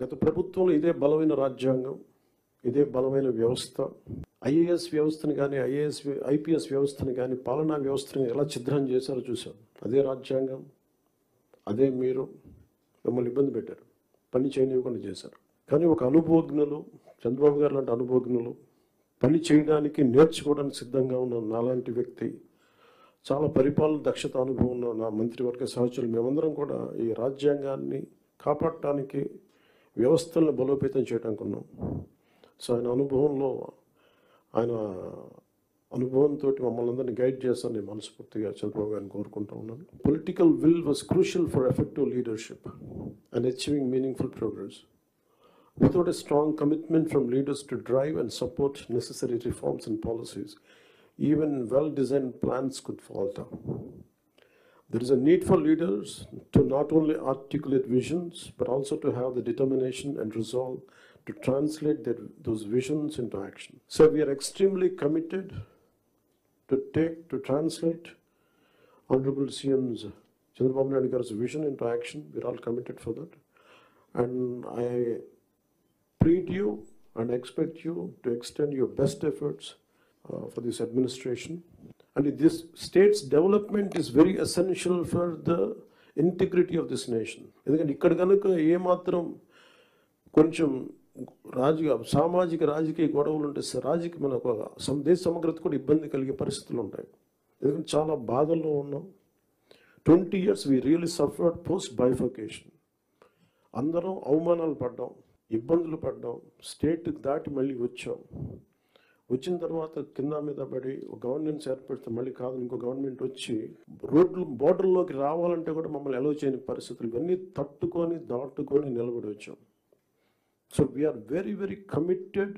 గత ప్రభుత్వంలో ఇదే బలమైన రాజ్యాంగం, ఇదే బలమైన వ్యవస్థ, ఐఏఎస్ వ్యవస్థను కానీ ఐపీఎస్ వ్యవస్థను కానీ పాలనా వ్యవస్థను ఎలా ఛిద్రం చేశారో చూసాం. అదే రాజ్యాంగం, అదే మీరు మిమ్మల్ని ఇబ్బంది పెట్టారు, పని చేయనివ్వకుండా చేశారు. కానీ ఒక అనుభవజ్ఞులు, చంద్రబాబు గారు లాంటి అనుభవజ్ఞులు, పని చేయడానికి నేర్చుకోవడానికి సిద్ధంగా ఉన్న నాలాంటి వ్యక్తి, చాలా పరిపాలన దక్షత అనుభవం ఉన్న నా మంత్రివర్గ సహచరులు, మేమందరం కూడా ఈ రాజ్యాంగాన్ని కాపాడటానికి, వ్యవస్థలను బలోపేతం చేయడానికి ఉన్నాం. సో ఆయన అనుభవంతో మమ్మల్ని అందరినీ గైడ్ చేస్తాను నేను మనస్ఫూర్తిగా చంద్రబాబు గారిని కోరుకుంటూ ఉన్నాను. Political will was crucial for effective leadership and achieving meaningful progress. Without a strong commitment from leaders to drive and support necessary reforms and policies, even well-designed plans could falter. There is a need for leaders to not only articulate visions, but also to have the determination and resolve to translate those visions into action. So we are extremely committed to translate Honorable CM's Chandrababu Naidu Garu's vision into action. We are all committed for that. And I plead you and expect you to extend your best efforts for this administration. And this state's development is very essential for the integrity of this nation. ఎందుకంటే ఇక్కడ కనుక ఏమాత్రం కొంచెం సామాజిక రాజకీయ గొడవలు ఉంటే మనకు దేశ సమగ్రత కూడా ఇబ్బంది కలిగే పరిస్థితులు ఉంటాయి. ఎందుకంటే చాలా బాధల్లో ఉన్నాం. 20 years we really suffered post bifurcation. అందరం అవమానాలు పడ్డాం, ఇబ్బందులు పడ్డాం, స్టేట్ దాటి మళ్ళీ వచ్చిన తర్వాత కింద మీద పడి గవర్నెన్స్ ఏర్పడితే మళ్ళీ కాదు ఇంకో గవర్నమెంట్ వచ్చి బోర్డర్లోకి రావాలంటే కూడా మమ్మల్ని అలౌ చేయని పరిస్థితులు, ఇవన్నీ దాటుకొని నిలబడి వచ్చాం. So we are very very committed